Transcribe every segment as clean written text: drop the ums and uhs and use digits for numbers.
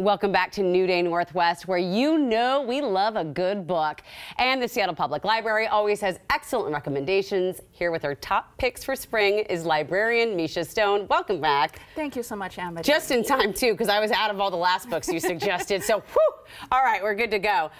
Welcome back to New Day Northwest, where you know we love a good book. And the Seattle Public Library always has excellent recommendations. Here with her top picks for spring is librarian Misha Stone. Welcome back. Thank you so much, Amity. Just in time, too, because I was out of all the last books you suggested. So, whew, all right, we're good to go.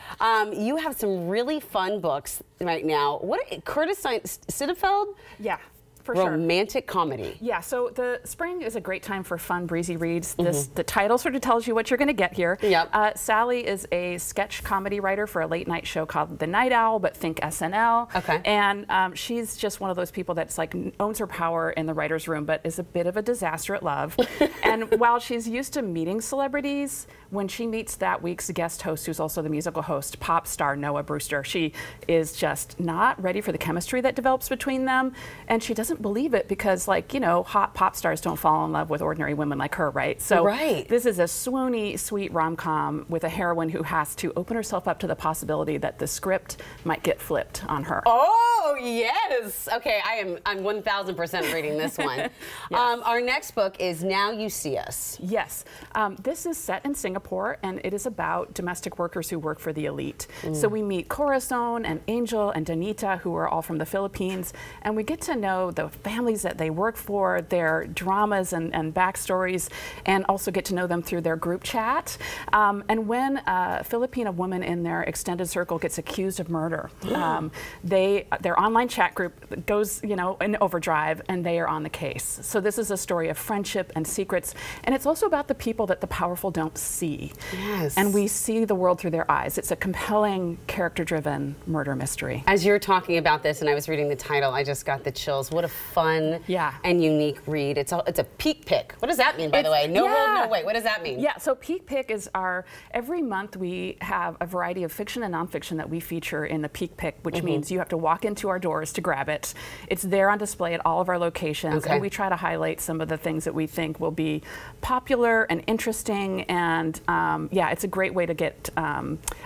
You have some really fun books right now. Curtis Sittenfeld? Yeah. For sure. Romantic comedy. Yeah, so the spring is a great time for fun, breezy reads. The title sort of tells you what you're going to get here. Yep. Sally is a sketch comedy writer for a late night show called The Night Owl, but think SNL. Okay. And she's just one of those people that's like owns her power in the writer's room, but is a bit of a disaster at love. And while she's used to meeting celebrities, when she meets that week's guest host, who's also the musical host, pop star Noah Brewster, she is just not ready for the chemistry that develops between them. And she doesn't believe it because, like, you know, hot pop stars don't fall in love with ordinary women like her, right? So this is a swoony, sweet rom-com with a heroine who has to open herself up to the possibility that the script might get flipped on her. Oh, yes. Okay, I'm 1,000% reading this one. Yes. Our next book is Now You See Us. Yes. This is set in Singapore, and it is about domestic workers who work for the elite. So we meet Corazon and Angel and Danita, who are all from the Philippines, and we get to know the families that they work for, their dramas and backstories, and also get to know them through their group chat. And when a Filipina woman in their extended circle gets accused of murder, their online chat group goes, you know, in overdrive, and they are on the case. So this is a story of friendship and secrets, and it's also about the people that the powerful don't see. Yes. And we see the world through their eyes. It's a compelling, character-driven murder mystery. As you're talking about this, and I was reading the title, I just got the chills. What a fun and unique read. It's a peak pick. What does that mean, by the way? No roll, no wait. What does that mean? Yeah, so peak pick is every month we have a variety of fiction and nonfiction that we feature in the peak pick, which means you have to walk into our doors to grab it. It's there on display at all of our locations, and we try to highlight some of the things that we think will be popular and interesting, and yeah, it's a great way to get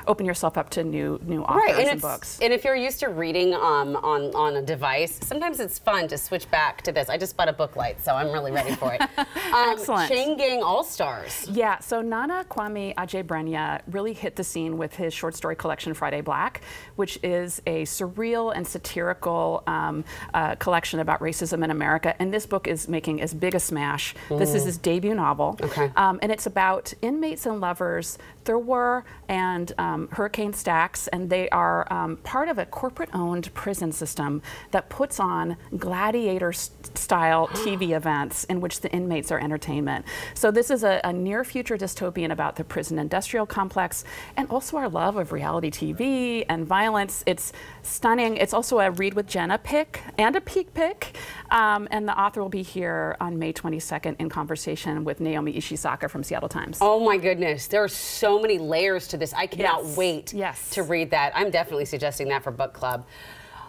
open yourself up to new authors and books. And if you're used to reading on a device, sometimes it's fun to switch back to this. I just bought a book light, so I'm really ready for it. Excellent. Chain Gang All-Stars. Yeah, so Nana Kwame Adjei-Brenyah really hit the scene with his short story collection Friday Black, which is a surreal and satirical collection about racism in America. And this book is making as big a smash. This is his debut novel. And it's about inmates and lovers, Thurwar and Hurricane Stacks, and they are part of a corporate-owned prison system that puts on gladiator-style TV events in which the inmates are entertainment. So this is a near-future dystopian about the prison industrial complex and also our love of reality TV and violence. It's stunning. It's also a Read with Jenna pick and a peak pick. And the author will be here on May 22nd in conversation with Naomi Ishisaka from Seattle Times. Oh my goodness, there are so many layers to this. I cannot wait to read that. I'm definitely suggesting that for book club.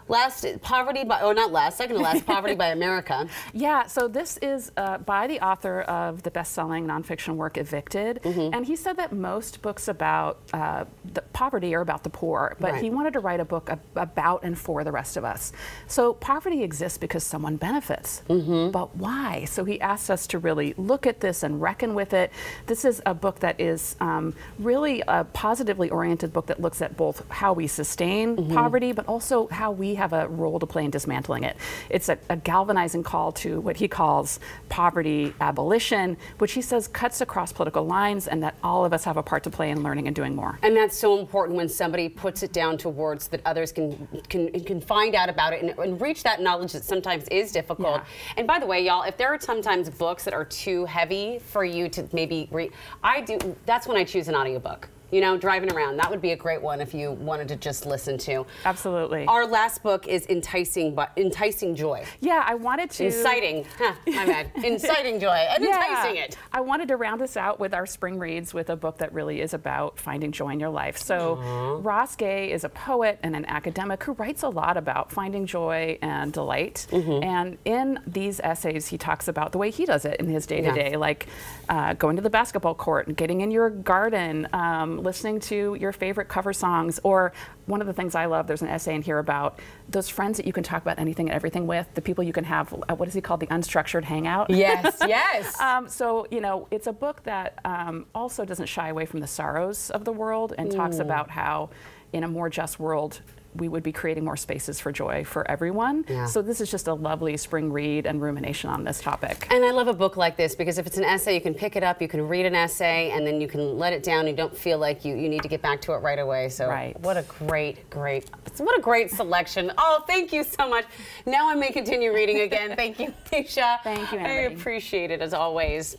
Second to last, Poverty by America. Yeah, so this is by the author of the best-selling nonfiction work Evicted, and he said that most books about the poverty are about the poor, but he wanted to write a book about and for the rest of us. So poverty exists because someone benefits, but why? So he asked us to really look at this and reckon with it. This is a book that is really a positively oriented book that looks at both how we sustain poverty, but also how we have a role to play in dismantling it. It's a galvanizing call to what he calls poverty abolition, which he says cuts across political lines, and that all of us have a part to play in learning and doing more. And that's so important when somebody puts it down to words that others can find out about it and reach that knowledge that sometimes is difficult. And by the way, y'all, if there are sometimes books that are too heavy for you to maybe read, that's when I choose an audiobook. You know, driving around. That would be a great one if you wanted to just listen to. Absolutely. Our last book is Enticing Joy. Yeah, I wanted to... Inciting. My bad. Inciting Joy and enticing it. I wanted to round this out with our spring reads with a book that really is about finding joy in your life. So Ross Gay is a poet and an academic who writes a lot about finding joy and delight. And in these essays, he talks about the way he does it in his day-to-day, like going to the basketball court and getting in your garden, listening to your favorite cover songs, or one of the things I love, there's an essay in here about those friends that you can talk about anything and everything with, the people you can have, what is he called, the unstructured hangout? Yes, yes. So, you know, it's a book that also doesn't shy away from the sorrows of the world and talks about how in a more just world, we would be creating more spaces for joy for everyone. Yeah. So this is just a lovely spring read and rumination on this topic. And I love a book like this because if it's an essay, you can pick it up, you can read an essay, and then you can let it down. You don't feel like you need to get back to it right away. So what a what a great selection. Oh, thank you so much. Now I may continue reading again. Thank you, Misha. Thank you, I Annabelle. appreciate it as always.